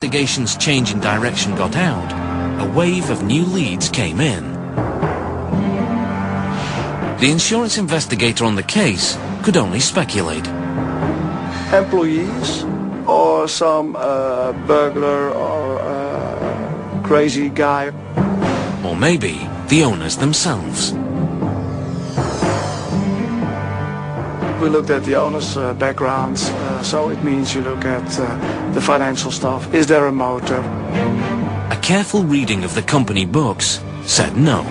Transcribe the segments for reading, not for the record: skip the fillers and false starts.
investigation's change in direction got out, a wave of new leads came in. The insurance investigator on the case could only speculate. Employees or some burglar or crazy guy. Or maybe the owners themselves. We looked at the owner's backgrounds, so it means you look at the financial stuff. Is there a motive? A careful reading of the company books said no.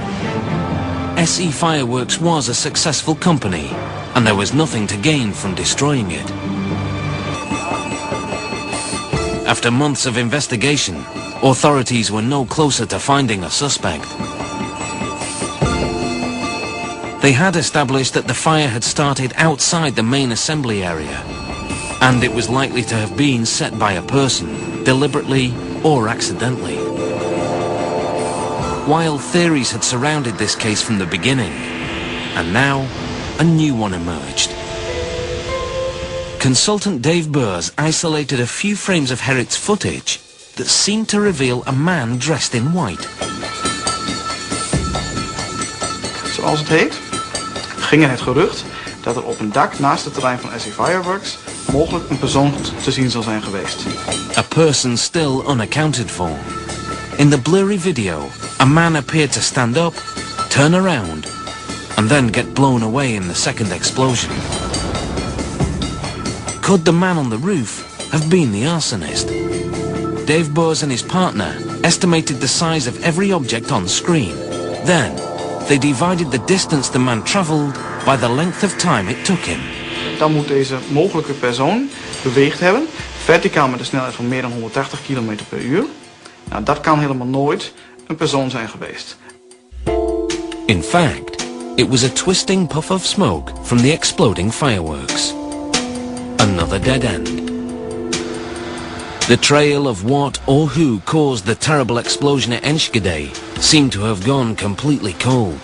SE Fireworks was a successful company, and there was nothing to gain from destroying it. After months of investigation, authorities were no closer to finding a suspect. They had established that the fire had started outside the main assembly area, and it was likely to have been set by a person, deliberately or accidentally. Wild theories had surrounded this case from the beginning, and now a new one emerged. Consultant Dave Beurs isolated a few frames of Herrick's footage that seemed to reveal a man dressed in white. Zoals het heet, ging er het gerucht dat er op een dak naast het terrein van SE Fireworks mogelijk een persoon te zien zal zijn geweest. A person still unaccounted for. In the blurry video, a man appeared to stand up, turn around, and then get blown away in the second explosion. Could the man on the roof have been the arsonist? Dave Beurs and his partner estimated the size of every object on screen. Then, they divided the distance the man traveled by the length of time it took him. Dan moet deze mogelijke persoon beweegd hebben, verticaal met een snelheid van meer dan 180 km per uur. Nou, dat kan helemaal nooit een persoon zijn geweest. In fact, it was a twisting puff of smoke from the exploding fireworks. Another dead end. The trail of what or who caused the terrible explosion at Enschede seemed to have gone completely cold.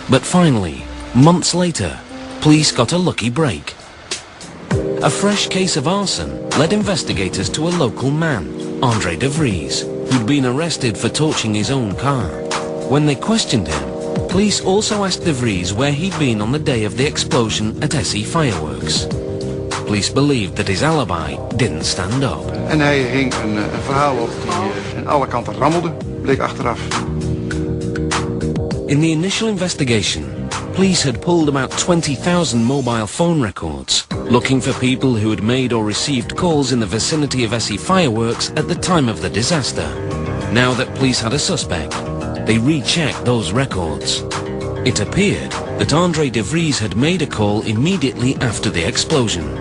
But finally, months later, police got a lucky break. A fresh case of arson led investigators to a local man, André de Vries, who'd been arrested for torching his own car. When they questioned him, police also asked de Vries where he'd been on the day of the explosion at SE Fireworks. Police believed that his alibi didn't stand up. En hij hing een verhaal op die aan alle kanten rammelde, bleek achteraf. In the initial investigation, police had pulled about 20,000 mobile phone records, looking for people who had made or received calls in the vicinity of SE Fireworks at the time of the disaster. Now that police had a suspect, they rechecked those records. It appeared that André de Vries had made a call immediately after the explosion.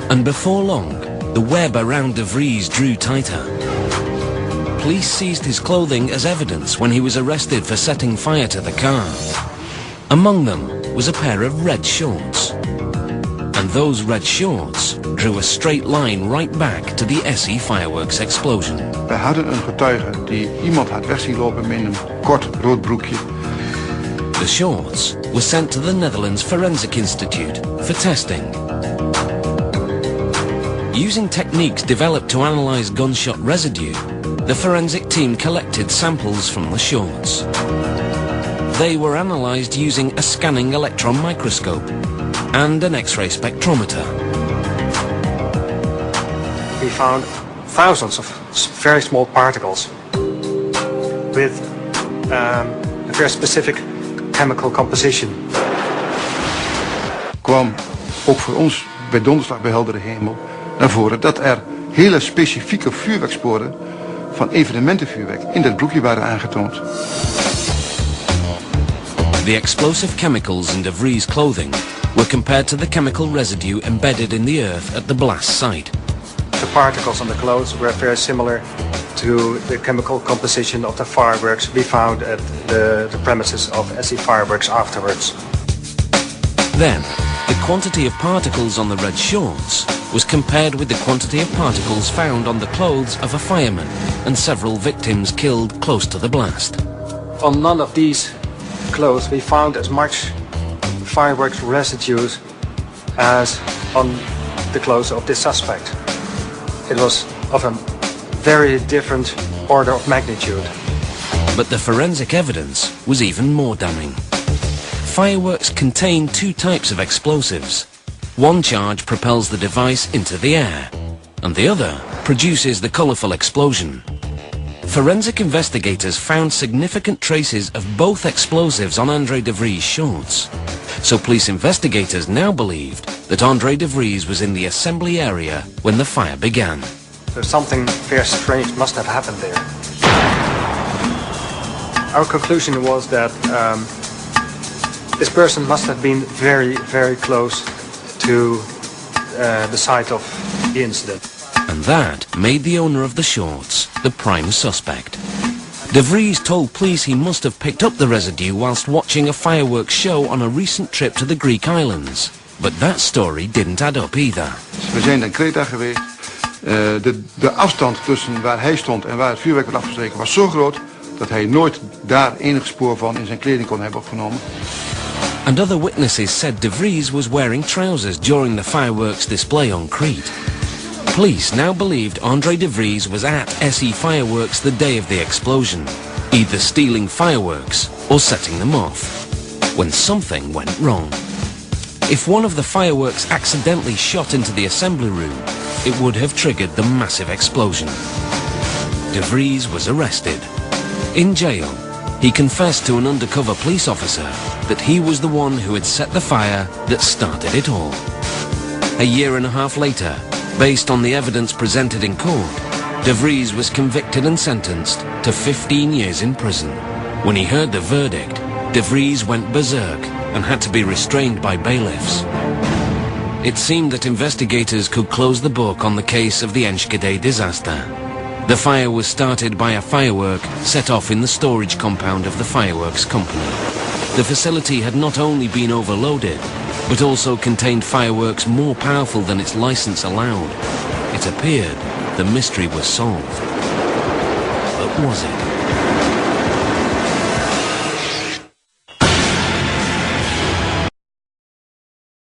And before long, the web around de Vries drew tighter. Police seized his clothing as evidence when he was arrested for setting fire to the car. Among them was a pair of red shorts. And those red shorts drew a straight line right back to the SE Fireworks explosion. We hadden een getuige die iemand had weg zien lopen met een kort rood broekje. The shorts were sent to the Netherlands Forensic Institute for testing. Using techniques developed to analyze gunshot residue, the forensic team collected samples from the shorts. They were analyzed using a scanning electron microscope and an X-ray spectrometer. We found thousands of very small particles with a very specific chemical composition. Kwam ook voor ons bij donderslag bij heldere hemel naar voren dat er hele specifieke vuurwerksporen van evenementenvuurwerk in dat broekje waren aangetoond. The explosive chemicals in de Vries' clothing were compared to the chemical residue embedded in the earth at the blast site. The particles on the clothes were very similar to the chemical composition of the fireworks we found at the premises of SE Fireworks afterwards. Then, the quantity of particles on the red shorts was compared with the quantity of particles found on the clothes of a fireman and several victims killed close to the blast. On none of these clothes we found as much fireworks residues as on the clothes of this suspect. It was of a very different order of magnitude. But the forensic evidence was even more damning. Fireworks contain two types of explosives. One charge propels the device into the air, and the other produces the colourful explosion. Forensic investigators found significant traces of both explosives on André de Vries' shorts. So police investigators now believed that André de Vries was in the assembly area when the fire began. So something very strange must have happened there. Our conclusion was that this person must have been very, very close to the site of the incident. And that made the owner of the shorts the prime suspect. De Vries told police he must have picked up the residue whilst watching a fireworks show on a recent trip to the Greek islands. But that story didn't add up either. We zijn in Kreta geweest. De afstand tussen waar hij stond en waar het vuurwerk werd afgestreken was zo groot dat hij nooit daar enig spoor van in zijn kleding kon hebben opgenomen. And other witnesses said de Vries was wearing trousers during the fireworks display on Crete. Police now believed André de Vries was at SE Fireworks the day of the explosion, either stealing fireworks or setting them off, when something went wrong. If one of the fireworks accidentally shot into the assembly room, it would have triggered the massive explosion. De Vries was arrested. In jail, he confessed to an undercover police officer that he was the one who had set the fire that started it all. A year and a half later, based on the evidence presented in court, de Vries was convicted and sentenced to 15 years in prison. When he heard the verdict, de Vries went berserk and had to be restrained by bailiffs. It seemed that investigators could close the book on the case of the Enschede disaster. The fire was started by a firework set off in the storage compound of the fireworks company. The facility had not only been overloaded, but also contained fireworks more powerful than its license allowed. It appeared the mystery was solved. But was it?